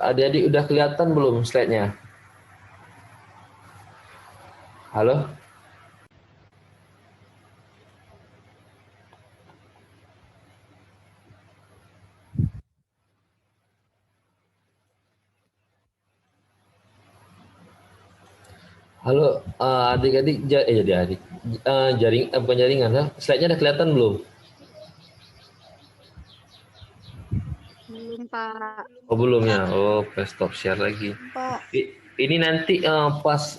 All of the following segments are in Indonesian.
adik-adik udah kelihatan belum slide-nya? Halo? Halo, adik-adik, jadi adik, bukan jaringan, ya? Slide-nya udah kelihatan belum? Belum, Pak. Oh belum ya, oh stop share lagi. Pak. Ini nanti pas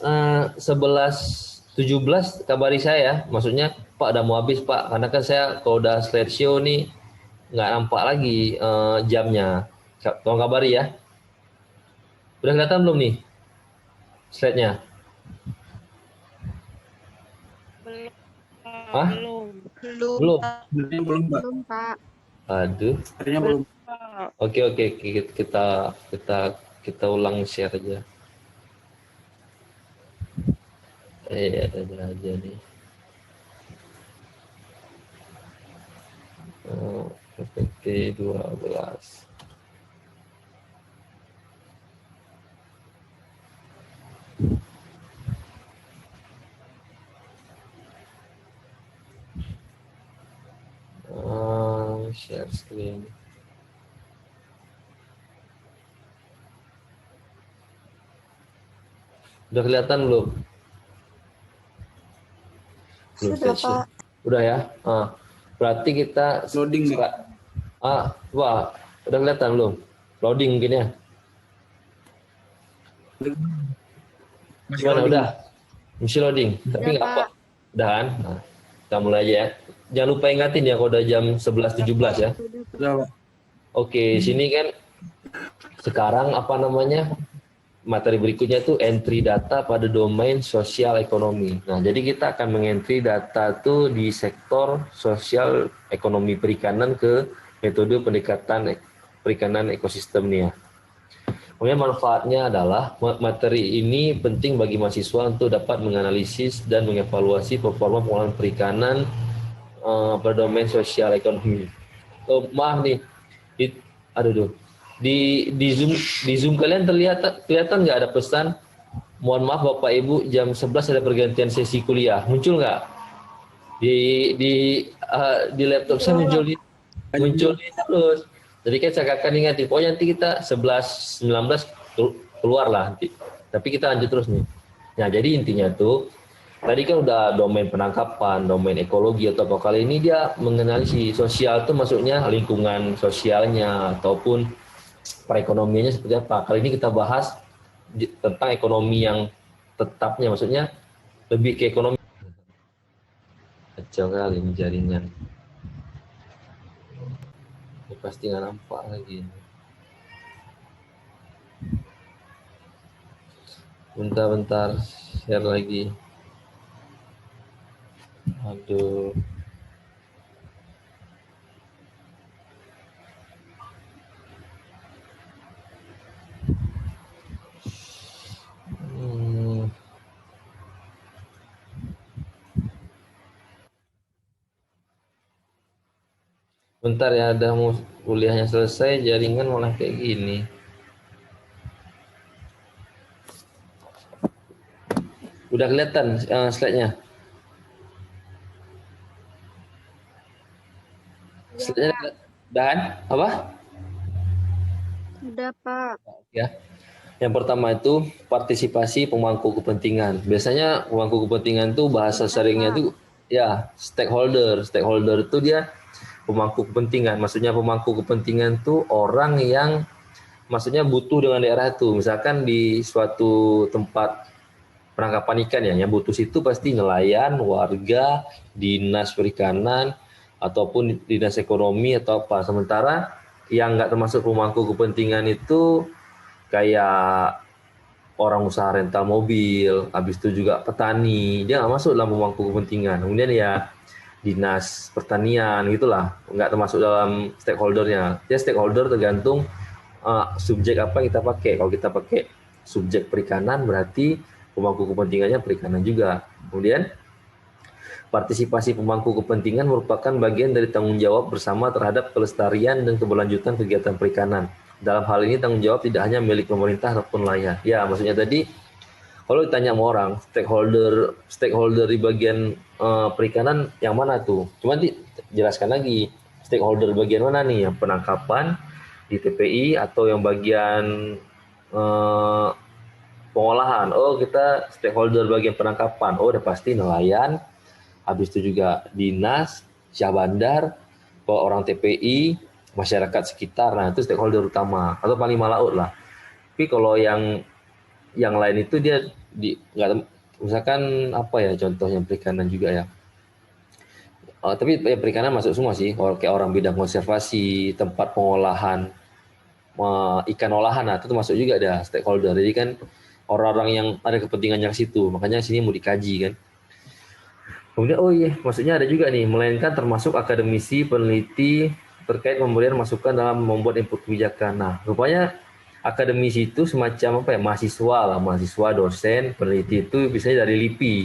11.17 kabari saya, maksudnya Pak udah mau habis Pak, karena kan saya kalau udah slideshow nih nggak nampak lagi jamnya. Tolong kabari ya. Udah kelihatan belum nih slide-nya? Belum, Hah? belum. Belum, Belum? Pak. Belum, Mbak. Belum, Pak. Aduh. Artinya Belum, belum. Pak. Oke, kita ulang share aja. Ada aja nih. PPT 12. Share screen. Udah kelihatan belum? Belum Sudah, session. Pak. Udah ya. Berarti kita Loading, Mbak. wah, udah kelihatan belum? Loading mungkin ya. Masih Gimana loading. udah? Masih loading, tapi Udah, nggak apa. Pak. Udah kan? Nah, kita mulai aja ya. Jangan lupa ingatin ya kalau udah jam 11.17 ya. Sudah, Pak. Udah, Pak. Oke, sini kan sekarang apa namanya? Materi berikutnya itu entry data pada domain sosial ekonomi. Nah, jadi kita akan mengentry data tuh di sektor sosial ekonomi perikanan ke metode pendekatan perikanan ekosistem nih ya. Kemudian manfaatnya adalah materi ini penting bagi mahasiswa untuk dapat menganalisis dan mengevaluasi performa pengolahan perikanan pada domain sosial ekonomi. Maaf nih, aduh, di zoom kalian kelihatan nggak ada pesan? Mohon maaf Bapak Ibu, jam 11 ada pergantian sesi kuliah. Muncul nggak? Di laptop saya muncul terus. Jadi kan saya akan ingat, pokoknya nanti kita 11.19 keluar lah nanti. Tapi kita lanjut terus nih. Nah, jadi intinya tuh tadi kan udah domain penangkapan, domain ekologi atau apa, kali ini dia menganalisis sosial tuh maksudnya lingkungan sosialnya ataupun perekonomiannya seperti apa. Kali ini kita bahas tentang ekonomi yang tetapnya, maksudnya lebih ke ekonomi. Kacau kali ini jaringan. Ini pasti nggak nampak lagi. Bentar, share lagi. Aduh. Bentar ya, ada mau kuliahnya selesai, jaringan malah kayak gini. Udah kelihatan slide-nya? Slide-nya dan apa? Udah, Pak. Ya. Yang pertama itu partisipasi pemangku kepentingan. Biasanya pemangku kepentingan itu bahasa seringnya itu ya stakeholder. Stakeholder itu dia pemangku kepentingan. Maksudnya pemangku kepentingan itu orang yang maksudnya butuh dengan daerah itu. Misalkan di suatu tempat penangkapan ikan ya, yang butuh situ pasti nelayan, warga, dinas perikanan, ataupun dinas ekonomi atau apa. Sementara yang nggak termasuk pemangku kepentingan itu kayak orang usaha rental mobil, habis itu juga petani, dia nggak masuk dalam pemangku kepentingan. Kemudian ya dinas pertanian gitulah, nggak termasuk dalam stakeholdernya. Ya stakeholder tergantung subjek apa yang kita pakai. Kalau kita pakai subjek perikanan berarti pemangku kepentingannya perikanan juga. Kemudian partisipasi pemangku kepentingan merupakan bagian dari tanggung jawab bersama terhadap kelestarian dan keberlanjutan kegiatan perikanan. Dalam hal ini tanggung jawab tidak hanya milik pemerintah ataupun nelayan. Ya, maksudnya tadi kalau ditanya sama orang, stakeholder di bagian perikanan yang mana tuh? Cuma jelaskan lagi, stakeholder bagian mana nih? Yang penangkapan di TPI atau yang bagian eh, pengolahan? Oh, kita stakeholder bagian penangkapan. Oh, udah pasti nelayan. Habis itu juga dinas, syah bandar, orang TPI, masyarakat sekitar. Nah, itu stakeholder utama atau panglima laut lah. Tapi kalau yang lain itu dia misalkan apa ya contohnya perikanan juga ya. Tapi ya, perikanan masuk semua sih, kayak orang bidang konservasi, tempat pengolahan ikan olahan, nah itu masuk juga ada stakeholder. Jadi kan orang-orang yang ada kepentingannya ke situ, makanya sini mau dikaji kan. Kemudian oh iya, maksudnya ada juga nih, melainkan termasuk akademisi, peneliti terkait pemberian masukan dalam membuat input kebijakan. Nah, rupanya akademisi itu semacam apa ya, mahasiswa, dosen, peneliti itu biasanya dari LIPI.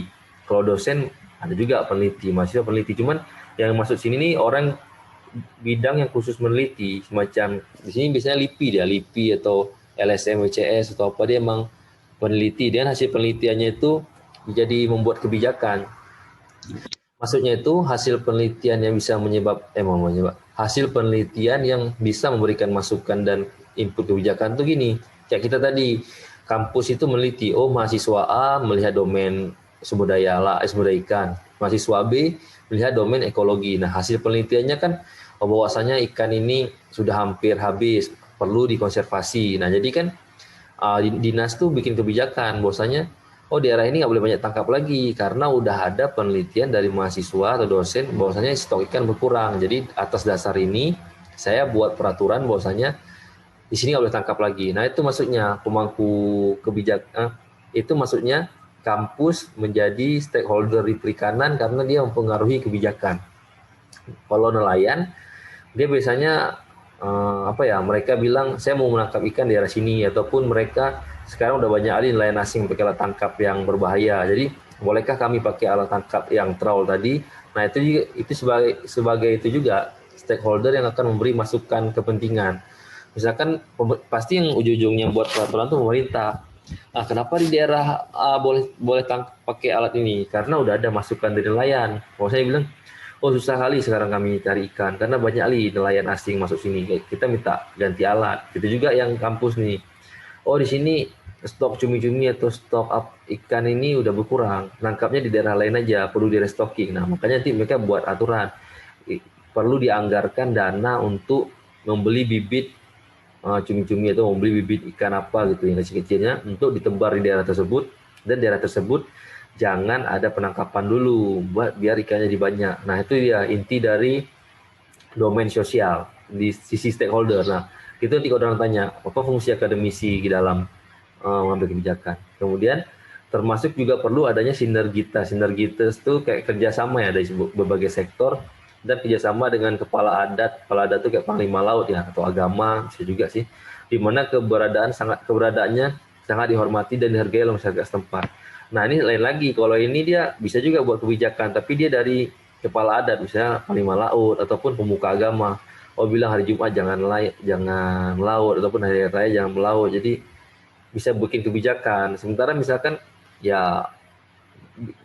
Kalau dosen ada juga peneliti, mahasiswa peneliti. Cuman yang masuk sini nih orang bidang yang khusus meneliti, semacam di sini biasanya LIPI atau LSM, WCS atau apa, dia emang peneliti. Dan hasil penelitiannya itu jadi membuat kebijakan. Maksudnya itu hasil penelitian yang bisa hasil penelitian yang bisa memberikan masukan dan input kebijakan tuh gini. Kayak kita tadi, kampus itu meneliti, oh mahasiswa A melihat domain sumber daya ikan, mahasiswa B melihat domain ekologi. Nah, hasil penelitiannya kan bahwasanya ikan ini sudah hampir habis, perlu dikonservasi. Nah, jadi kan dinas tuh bikin kebijakan bahwasanya oh daerah ini nggak boleh banyak tangkap lagi karena udah ada penelitian dari mahasiswa atau dosen bahwasanya stok ikan berkurang. Jadi atas dasar ini saya buat peraturan bahwasanya di sini nggak boleh tangkap lagi. Nah, itu maksudnya pemangku kebijakan, itu maksudnya kampus menjadi stakeholder di perikanan karena dia mempengaruhi kebijakan. Kalau nelayan dia biasanya mereka bilang saya mau menangkap ikan di daerah sini, ataupun mereka sekarang udah banyak alih nelayan asing pakai alat tangkap yang berbahaya. Jadi bolehkah kami pakai alat tangkap yang trawl tadi? Nah, itu sebagai itu juga stakeholder yang akan memberi masukan kepentingan. Misalkan pasti yang ujung-ujungnya buat peraturan itu pemerintah. Nah, kenapa di daerah boleh pakai alat ini? Karena udah ada masukan dari nelayan. Kalau saya bilang, oh susah kali sekarang kami cari ikan karena banyak kali nelayan asing masuk sini. Kita minta ganti alat. Itu juga yang kampus nih. Oh di sini stok cumi-cumi atau stok ikan ini udah berkurang. Nangkapnya di daerah lain aja, perlu di restocking. Nah, makanya nanti mereka buat aturan. Perlu dianggarkan dana untuk membeli bibit cumi-cumi atau membeli bibit ikan apa gitu yang kecil-kecilnya untuk ditebar di daerah tersebut, dan daerah tersebut jangan ada penangkapan dulu buat biar ikannya banyak. Nah, itu ya inti dari domain sosial di sisi stakeholder. Nah, itu nanti kalau orang tanya apa fungsi akademisi di dalam mengambil kebijakan. Kemudian termasuk juga perlu adanya sinergitas itu kayak kerjasama ya dari berbagai sektor dan kerjasama dengan kepala adat itu kayak panglima laut ya atau agama bisa juga sih, di mana keberadaannya sangat dihormati dan dihargai oleh masyarakat setempat. Nah, ini lain lagi, kalau ini dia bisa juga buat kebijakan tapi dia dari kepala adat misalnya panglima laut ataupun pemuka agama, oh bilang hari Jumat jangan laut ataupun hari raya jangan melaut, jadi bisa bikin kebijakan. Sementara misalkan ya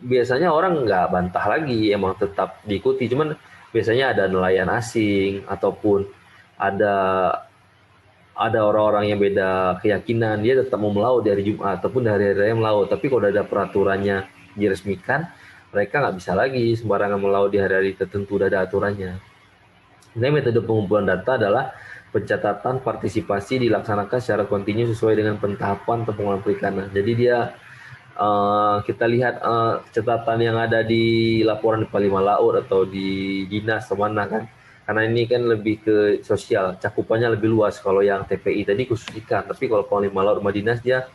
biasanya orang nggak bantah lagi, emang tetap diikuti, cuman biasanya ada nelayan asing ataupun ada orang-orang yang beda keyakinan, dia tetap mau melaut di hari Jumat ataupun di hari raya melaut. Tapi kalau ada peraturannya diresmikan, mereka nggak bisa lagi sembarangan melaut di hari-hari tertentu, udah ada aturannya. Nah, metode pengumpulan data adalah pencatatan partisipasi dilaksanakan secara kontinu sesuai dengan pentahapan pengelolaan perikanan. Jadi dia kita lihat catatan yang ada di laporan di Panglima Laut atau di dinas kemana kan, karena ini kan lebih ke sosial, cakupannya lebih luas. Kalau yang TPI tadi khusus ikan, tapi kalau Panglima Laut sama dinas dia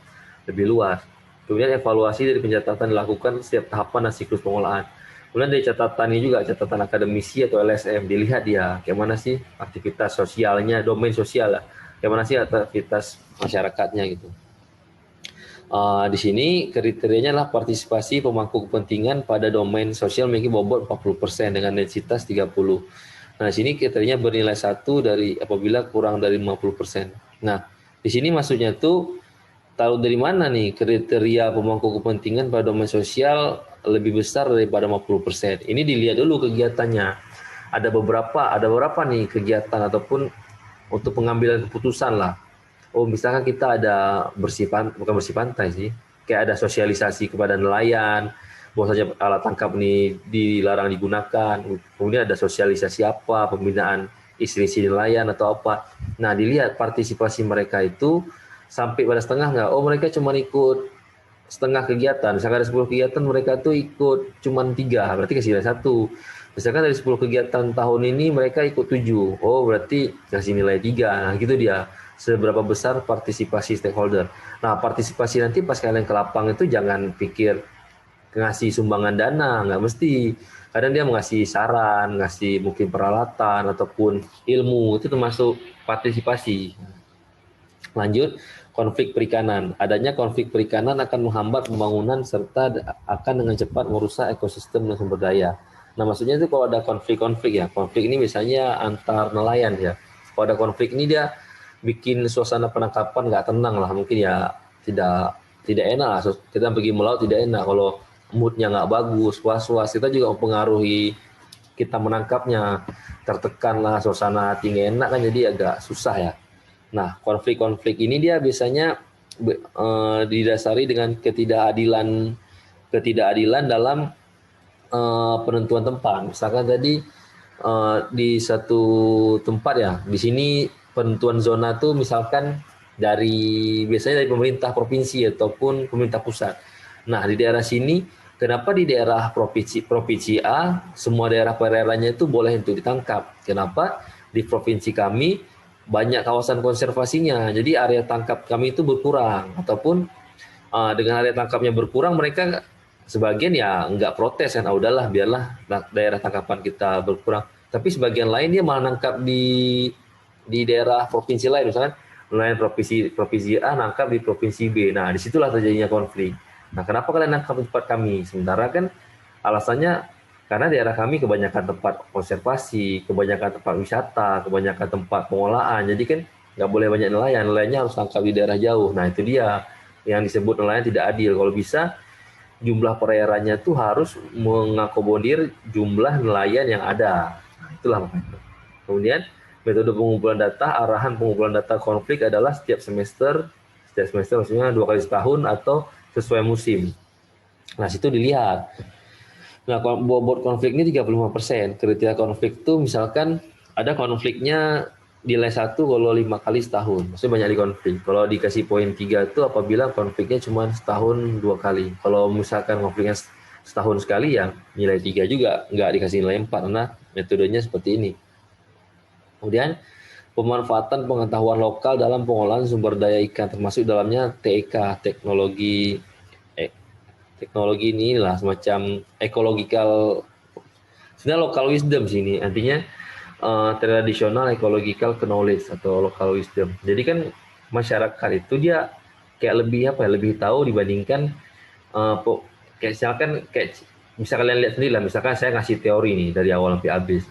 lebih luas. Kemudian evaluasi dari pencatatan dilakukan setiap tahapan dan siklus pengolahan. Kemudian dari catatan ini juga catatan akademisi atau LSM, dilihat dia kayak mana sih aktivitas sosialnya, domain sosial lah, kayak mana sih aktivitas masyarakatnya gitu. Di sini kriterianya adalah partisipasi pemangku kepentingan pada domain sosial memiliki bobot 40% dengan densitas 30. Nah, di sini kriterianya bernilai 1 dari apabila kurang dari 50%. Nah, di sini maksudnya tuh tahu dari mana nih kriteria pemangku kepentingan pada domain sosial lebih besar daripada 50%. Ini dilihat dulu kegiatannya. Ada beberapa nih kegiatan ataupun untuk pengambilan keputusan lah. Oh, misalkan kita ada bukan bersih pantai sih, kayak ada sosialisasi kepada nelayan, bahwasanya alat tangkap ini dilarang digunakan. Kemudian ada sosialisasi apa, pembinaan istri-istri nelayan atau apa. Nah, dilihat partisipasi mereka itu sampai pada setengah nggak? Oh, mereka cuma ikut setengah kegiatan. Misalkan ada 10 kegiatan, mereka tuh ikut cuma 3, berarti kasih nilai 1. Misalkan dari 10 kegiatan tahun ini mereka ikut 7, oh berarti kasih nilai 3. Nah, gitu dia. Seberapa besar partisipasi stakeholder. Nah, partisipasi nanti pas kalian ke lapang itu jangan pikir ngasih sumbangan dana, nggak mesti. Kadang dia mengasih saran, ngasih mungkin peralatan ataupun ilmu, itu termasuk partisipasi. Lanjut, konflik perikanan. Adanya konflik perikanan akan menghambat pembangunan serta akan dengan cepat merusak ekosistem dan sumber daya. Nah, maksudnya itu kalau ada konflik-konflik ya. Konflik ini misalnya antar nelayan ya. Kalau ada konflik ini dia bikin suasana penangkapan nggak tenang lah. Mungkin ya tidak tidak enak lah. Kita pergi melaut tidak enak. Kalau moodnya nggak bagus, was-was, kita juga mempengaruhi kita menangkapnya. Tertekan lah, suasana hati nggak enak kan, jadi agak susah ya. Nah, konflik-konflik ini dia biasanya didasari dengan ketidakadilan dalam penentuan tempat. Misalkan tadi di satu tempat ya, di sini penentuan zona tuh misalkan biasanya dari pemerintah provinsi ataupun pemerintah pusat. Nah, di daerah sini, kenapa di daerah provinsi A semua daerah perairannya itu boleh untuk ditangkap? Kenapa di provinsi kami banyak kawasan konservasinya, jadi area tangkap kami itu berkurang, ataupun dengan area tangkapnya berkurang, mereka sebagian ya nggak protes kan, udahlah biarlah daerah tangkapan kita berkurang. Tapi sebagian lain dia malah nangkap di daerah provinsi lain, misalkan nelayan provinsi A nangkap di provinsi B. Nah, disitulah terjadinya konflik. Nah, kenapa kalian nangkap di tempat kami? Sementara kan alasannya karena daerah kami kebanyakan tempat konservasi, kebanyakan tempat wisata, kebanyakan tempat pengolahan. Jadi kan nggak boleh banyak nelayan. Nelayannya harus tangkap di daerah jauh. Nah, itu dia yang disebut nelayan tidak adil. Kalau bisa jumlah perairannya tuh harus mengakomodir jumlah nelayan yang ada. Nah, itulah makanya. Kemudian metode pengumpulan data, arahan pengumpulan data konflik adalah setiap semester maksudnya 2 kali setahun atau sesuai musim. Nah, situ dilihat. Nah, bobot konflik ini 35%. Kriteria konflik itu misalkan ada konfliknya nilai 1 kalau 5 kali setahun. Maksudnya banyak di konflik. Kalau dikasih poin 3 itu apabila konfliknya cuma setahun 2 kali. Kalau misalkan konfliknya setahun sekali ya nilai 3 juga, nggak dikasih nilai 4 karena metodenya seperti ini. Kemudian pemanfaatan pengetahuan lokal dalam pengolahan sumber daya ikan, termasuk dalamnya TEK, teknologi ini lah semacam ecological, sebenarnya local wisdom sini artinya traditional ecological knowledge atau local wisdom. Jadi kan masyarakat itu dia kayak lebih tahu dibandingkan kayak bisa kalian lihat sendiri lah, misalkan saya ngasih teori nih dari awal sampai habis,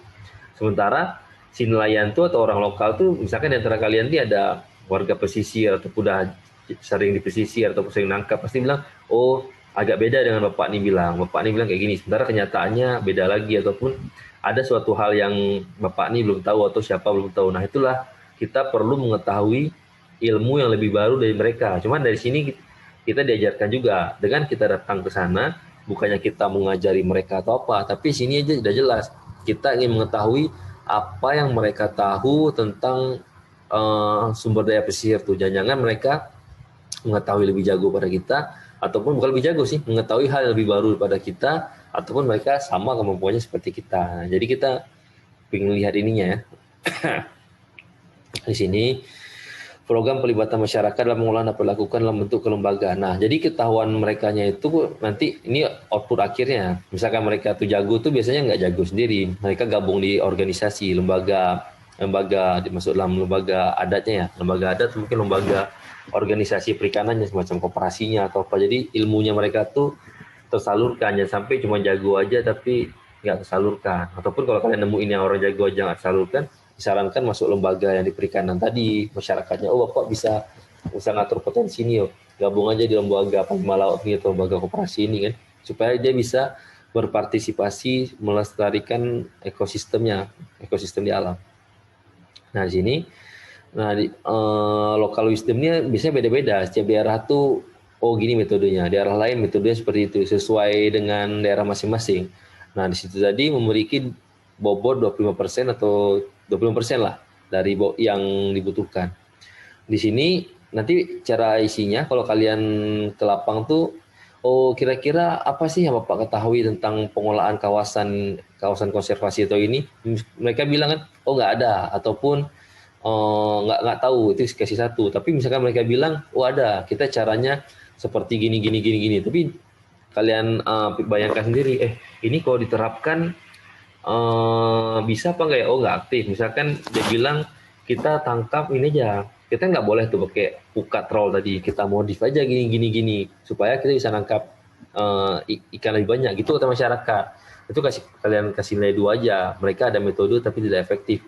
sementara si nelayan tuh atau orang lokal tuh misalkan di antara kalian tuh ada warga pesisir atau udah sering di pesisir atau sering nangkap, pasti bilang oh agak beda dengan Bapak ini bilang kayak gini, sementara kenyataannya beda lagi, ataupun ada suatu hal yang Bapak ini belum tahu atau siapa belum tahu. Nah, itulah kita perlu mengetahui ilmu yang lebih baru dari mereka. Cuman dari sini kita diajarkan juga dengan kita datang ke sana, bukannya kita mengajari mereka atau apa, tapi sini aja sudah jelas kita ingin mengetahui apa yang mereka tahu tentang sumber daya pesisir tuh. Jangan-jangan mereka mengetahui lebih jago pada kita, ataupun bukan lebih jago sih, mengetahui hal yang lebih baru daripada kita, ataupun mereka sama kemampuannya seperti kita. Nah, jadi kita ingin lihat ininya ya. Di sini program pelibatan masyarakat dalam pengolahan dapat dilakukan dalam bentuk kelembagaan. Nah, jadi ketahuan merekanya itu nanti ini output akhirnya. Misalkan mereka tuh jago tuh biasanya nggak jago sendiri, mereka gabung di organisasi, lembaga dimasuk dalam lembaga adatnya ya, lembaga adat mungkin lembaga organisasi perikanannya semacam koperasinya atau apa. Jadi ilmunya mereka tuh tersalurkan, jangan sampai cuma jago aja tapi nggak tersalurkan. Ataupun kalau kalian nemuin yang orang jago aja nggak tersalurkan, disarankan masuk lembaga yang di perikanan tadi. Masyarakatnya, oh Bapak bisa ngatur potensi ini, gabung aja di lembaga Panglima Laut nih atau lembaga koperasi ini kan, supaya dia bisa berpartisipasi melestarikan ekosistemnya, ekosistem di alam. Nah di sini, local wisdomnya biasanya beda-beda. Setiap daerah tuh, oh gini metodenya. Daerah lain metodenya seperti itu, sesuai dengan daerah masing-masing. Nah di situ tadi memiliki bobot 25% atau 25% lah dari yang dibutuhkan. Di sini nanti cara isinya kalau kalian ke lapang tuh, oh kira-kira apa sih yang Bapak ketahui tentang pengolahan kawasan konservasi atau ini? Mereka bilang kan, oh nggak ada, ataupun nggak tahu, itu kasih satu. Tapi misalkan mereka bilang, oh ada, kita caranya seperti gini gini gini gini. Tapi kalian bayangkan sendiri, ini kalau diterapkan bisa apa nggak ya? Oh nggak aktif. Misalkan dia bilang kita tangkap ini aja, kita nggak boleh tuh pakai pukat troll tadi, kita modif aja gini gini gini supaya kita bisa nangkap ikan lebih banyak gitu kata masyarakat. Itu kalian kasih nilai 2 aja. Mereka ada metode tapi tidak efektif.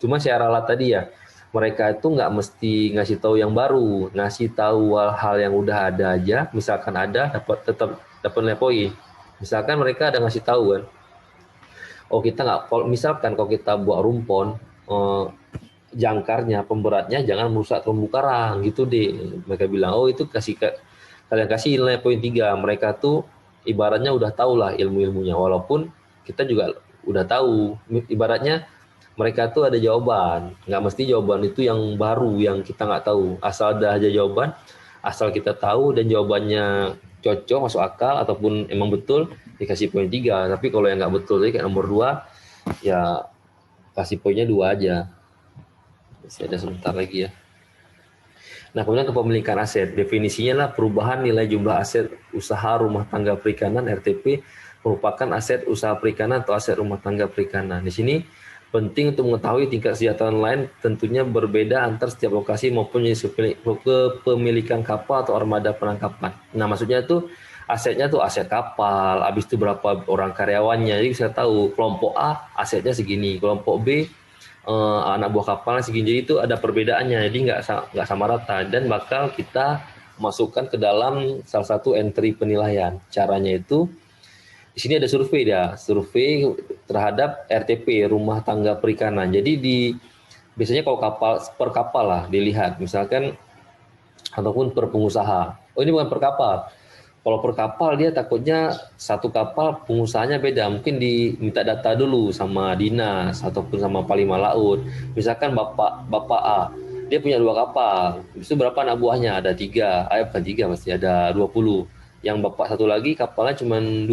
Cuma saya ralat tadi ya, mereka itu nggak mesti ngasih tahu yang baru, ngasih tahu hal yang udah ada aja. Misalkan ada, tetap dapat nilai poin. Misalkan mereka ada ngasih tahu kan, oh kita nggak, misalkan kalau kita buat rumpon, jangkarnya, pemberatnya jangan merusak terumbu karang gitu deh. Mereka bilang, oh itu kalian kasih nilai poin 3. Mereka tuh ibaratnya udah tahu lah ilmu-ilmunya, walaupun kita juga udah tahu. Ibaratnya mereka tuh ada jawaban, nggak mesti jawaban itu yang baru yang kita nggak tahu. Asal ada aja jawaban, asal kita tahu dan jawabannya cocok, masuk akal, ataupun emang betul, dikasih poin 3. Tapi kalau yang nggak betul, kayak nomor 2, ya kasih poinnya 2 aja. Masih ada sebentar lagi ya. Nah, kemudian kepemilikan aset. Definisinya lah perubahan nilai jumlah aset usaha rumah tangga perikanan RTP merupakan aset usaha perikanan atau aset rumah tangga perikanan. Di sini penting untuk mengetahui tingkat kesejahteraan lain tentunya berbeda antar setiap lokasi maupun jenis kepemilikan kapal atau armada penangkapan. Nah, maksudnya itu asetnya tuh aset kapal, habis itu berapa orang karyawannya. Jadi bisa tahu kelompok A asetnya segini, kelompok B anak buah kapalnya segini. Jadi itu ada perbedaannya, jadi nggak sama rata dan bakal kita masukkan ke dalam salah satu entry penilaian. Caranya itu di sini ada survei terhadap RTP rumah tangga perikanan. Jadi biasanya kalau per kapal lah dilihat, misalkan ataupun per pengusaha. Oh ini bukan per kapal. Kalau per kapal dia takutnya satu kapal pengusahanya beda, mungkin diminta data dulu sama dinas ataupun sama Panglima Laut. Misalkan bapak A, dia punya 2 kapal, itu berapa anak buahnya? Ada 3, bukan 3 pasti ada 20. Yang bapak satu lagi kapalnya cuma 2,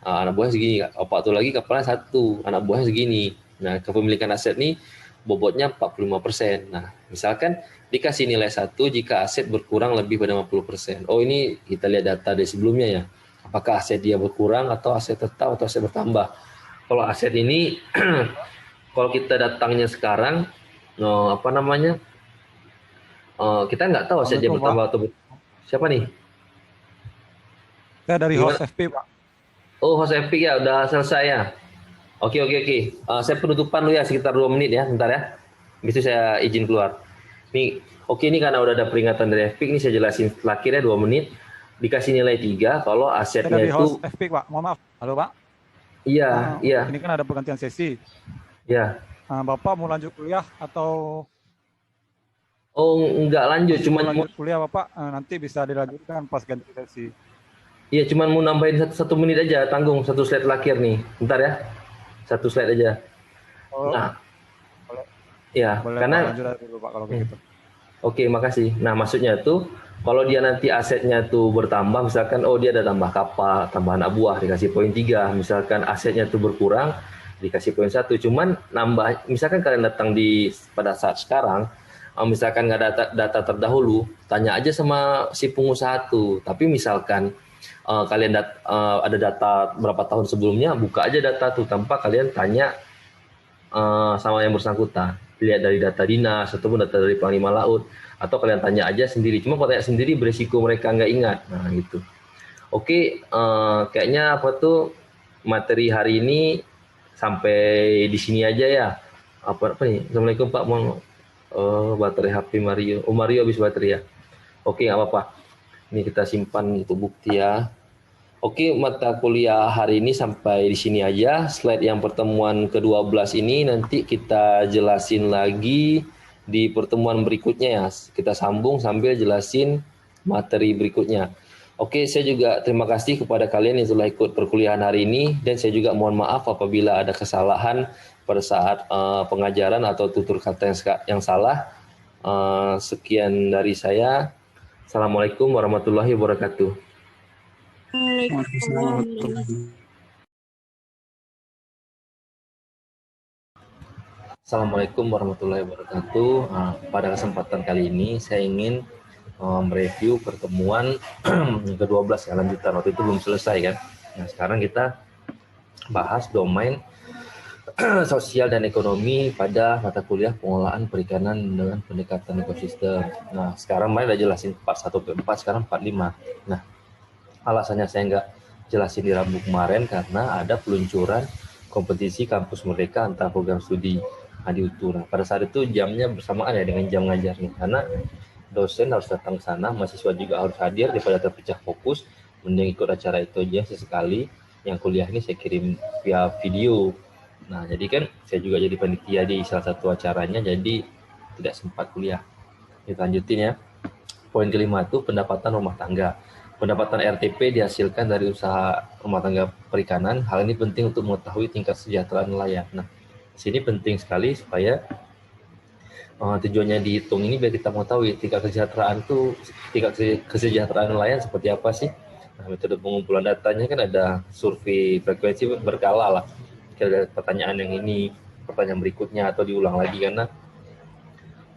anak buahnya segini. Bapak satu lagi kapalnya 1, anak buahnya segini. Nah kepemilikan aset nih bobotnya 45%. Nah misalkan dikasih nilai 1 jika aset berkurang lebih pada 50%. Oh ini kita lihat data dari sebelumnya ya. Apakah aset dia berkurang atau aset tetap atau aset bertambah. Kalau aset ini, kalau kita datangnya sekarang, kita nggak tahu aset dia bertambah atau siapa nih? Saya dari Gimana? host FP, Pak. Oh host Epic ya, udah selesai ya. Oke. Saya penutupan lu ya sekitar 2 menit ya, bentar ya. Habis itu saya izin keluar. Nih, ini karena udah ada peringatan dari Epic, ini saya jelasin terakhirnya 2 menit. Dikasih nilai 3 kalau asetnya Saya dari itu. host FP, Pak. Mohon maaf. Halo, Pak. Iya. Ini kan ada pergantian sesi. Iya. Bapak mau lanjut kuliah atau Oh, enggak lanjut, cuman lanjut kuliah Bapak nanti bisa dilanjutkan pas ganti sesi. Iya, cuman mau nambahin satu menit aja, tanggung 1 slide terakhir nih. Bentar ya. 1 slide aja. Oh, Nah, boleh. ya, Boleh karena Pak, lanjut aja dulu Pak kalau begitu. Oke, makasih. Nah, maksudnya tuh kalau dia nanti asetnya tuh bertambah, misalkan dia ada tambah kapal, tambah anak buah, dikasih poin 3. Misalkan asetnya tuh berkurang, dikasih poin 1. Cuman nambah, misalkan kalian datang pada saat sekarang, misalkan nggak ada data terdahulu, tanya aja sama si pengusaha tuh. Tapi misalkan kalian ada data berapa tahun sebelumnya, buka aja data tuh tanpa kalian tanya sama yang bersangkutan. Lihat dari data dinas ataupun data dari Panglima Laut, atau kalian tanya aja sendiri. Cuma kalau tanya sendiri beresiko mereka nggak ingat. Nah gitu. Oke, kayaknya materi hari ini sampai di sini aja ya. apa nih? Assalamualaikum Pak, mau baterai HP Mario. Oh Mario habis baterai ya. Oke, nggak apa-apa. Ini kita simpan itu bukti ya. Oke, mata kuliah hari ini sampai di sini aja. Slide yang pertemuan ke-12 ini nanti kita jelasin lagi di pertemuan berikutnya ya. Kita sambung sambil jelasin materi berikutnya. Oke, saya juga terima kasih kepada kalian yang telah ikut perkuliahan hari ini dan saya juga mohon maaf apabila ada kesalahan pada saat pengajaran atau tutur kata yang salah. Sekian dari saya. Assalamualaikum warahmatullahi wabarakatuh. Waalaikumsalam. Assalamualaikum warahmatullahi wabarakatuh. Pada kesempatan kali ini saya ingin mereview pertemuan ke-12 ya, lanjutan. Waktu itu belum selesai kan. Nah, sekarang kita bahas domain sosial dan ekonomi pada mata kuliah pengolahan perikanan dengan pendekatan ekosistem. Nah, sekarang Maya udah jelasin part 1 ke 4, sekarang part 5. Nah, alasannya saya nggak jelasin di Rabu kemarin karena ada peluncuran kompetisi kampus merdeka antara program studi Adi Utu. Nah, pada saat itu jamnya bersamaan ya dengan jam ngajarnya, karena dosen harus datang ke sana, mahasiswa juga harus hadir daripada terpecah fokus. Mending ikut acara itu aja sesekali. Yang kuliah ini saya kirim via video. Nah, jadi kan saya juga jadi panitia di salah satu acaranya, jadi tidak sempat kuliah. Kita lanjutin ya. Poin kelima itu pendapatan rumah tangga. Pendapatan RTP dihasilkan dari usaha rumah tangga perikanan. Hal ini penting untuk mengetahui tingkat kesejahteraan nelayan. Nah, sini penting sekali supaya tujuannya dihitung ini biar kita mengetahui tingkat kesejahteraan nelayan seperti apa sih. Nah, metode pengumpulan datanya kan ada survei frekuensi berkala lah. Kita ada pertanyaan yang ini, pertanyaan berikutnya atau diulang lagi, karena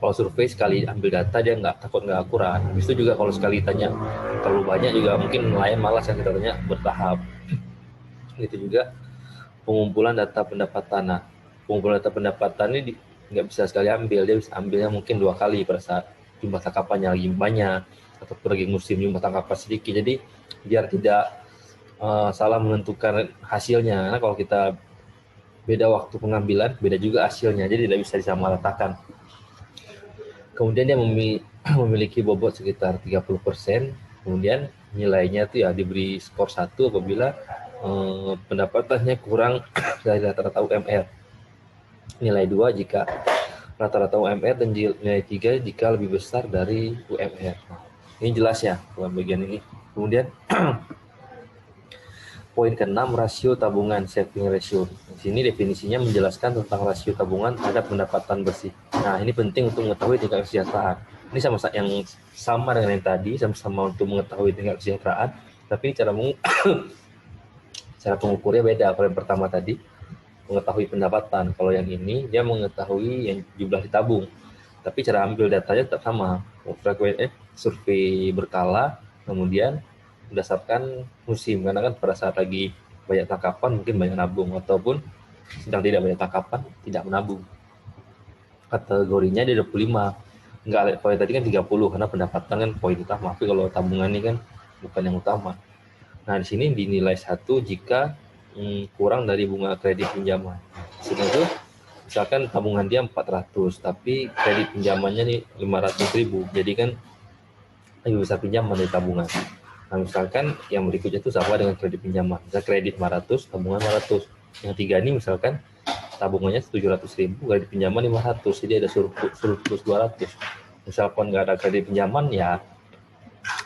kalau survei sekali ambil data dia nggak akurat. Habis itu juga kalau sekali tanya terlalu banyak juga mungkin nelayan malas yang kita tanya bertahap. Itu juga pengumpulan data pendapatan. Nah, pengumpulan data pendapatan ini nggak bisa sekali ambil, dia bisa ambilnya mungkin 2 kali pada saat jumlah tangkapannya lagi banyak atau pergi musim jumlah tangkapan sedikit. Jadi biar tidak salah menentukan hasilnya. Karena kalau kita beda waktu pengambilan, beda juga hasilnya. Jadi tidak bisa disamaratakan. Kemudian dia memiliki bobot sekitar 30%. Kemudian nilainya itu ya diberi skor 1 apabila pendapatannya kurang dari rata-rata UMR. Nilai 2 jika rata-rata UMR dan nilai 3 jika lebih besar dari UMR. Nah, ini jelas ya bagian ini. Kemudian poin ke-6, rasio tabungan, saving ratio. Di sini definisinya menjelaskan tentang rasio tabungan terhadap pendapatan bersih. Nah, ini penting untuk mengetahui tingkat kesejahteraan. Ini sama dengan yang tadi, sama-sama untuk mengetahui tingkat kesejahteraan, tapi cara pengukurnya beda. Kalau yang pertama tadi mengetahui pendapatan, kalau yang ini dia mengetahui yang jumlah ditabung. Tapi cara ambil datanya tetap sama. Survei berkala, kemudian berdasarkan musim, karena kan pada saat lagi banyak tangkapan mungkin banyak nabung, ataupun sedang tidak banyak tangkapan tidak menabung. Kategorinya di 25, enggak, poin tadi kan 30 karena pendapatan kan poin utama, tapi kalau tabungan ini kan bukan yang utama. Nah, di sini dinilai 1 jika kurang dari bunga kredit pinjaman. Sini itu misalkan tabungan dia 400 tapi kredit pinjamannya nih 500.000, jadi kan lebih besar pinjaman dari tabungan. Nah, misalkan yang berikutnya itu sama dengan kredit pinjaman. Misal kredit 500, tabungan 500. Yang 3 ini misalkan tabungannya 700.000, kredit pinjaman 500. Jadi ada surplus 200. Misalkan nggak ada kredit pinjaman, ya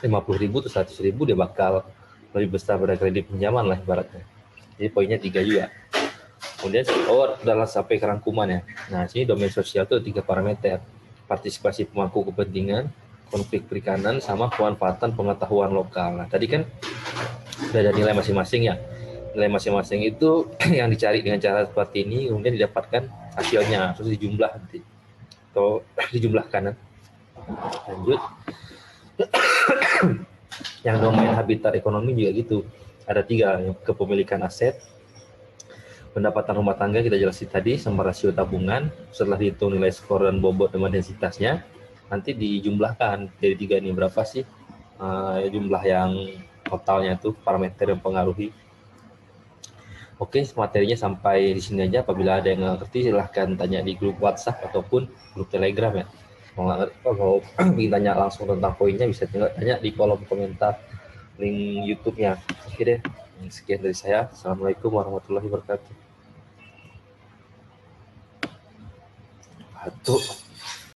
50.000 atau 100.000 dia bakal lebih besar pada kredit pinjaman lah ibaratnya. Jadi poinnya 3 juga. Kemudian dalam sampai kerangkuman ya. Nah, sini domain sosial itu 3 parameter. Partisipasi pemangku kepentingan, konflik perikanan, sama pemanfaatan pengetahuan lokal. Nah, tadi kan sudah ada nilai masing-masing ya. Nilai masing-masing itu yang dicari dengan cara seperti ini, kemudian didapatkan hasilnya, terus dijumlah nanti. Atau dijumlahkan. Lanjut. Yang domain habitat ekonomi juga gitu. Ada 3, yang kepemilikan aset, pendapatan rumah tangga kita jelasin tadi, sama rasio tabungan. Setelah dihitung nilai skor dan bobot dan densitasnya, nanti dijumlahkan dari 3 ini berapa sih jumlah yang totalnya itu parameter yang mempengaruhi. Oke, materinya sampai di sini aja. Apabila ada yang nggak ngerti, silahkan tanya di grup WhatsApp ataupun grup Telegram ya. Kalau ingin tanya langsung tentang poinnya, bisa tinggal tanya di kolom komentar link YouTube-nya. Oke deh, sekian dari saya. Assalamualaikum warahmatullahi wabarakatuh. Aduh.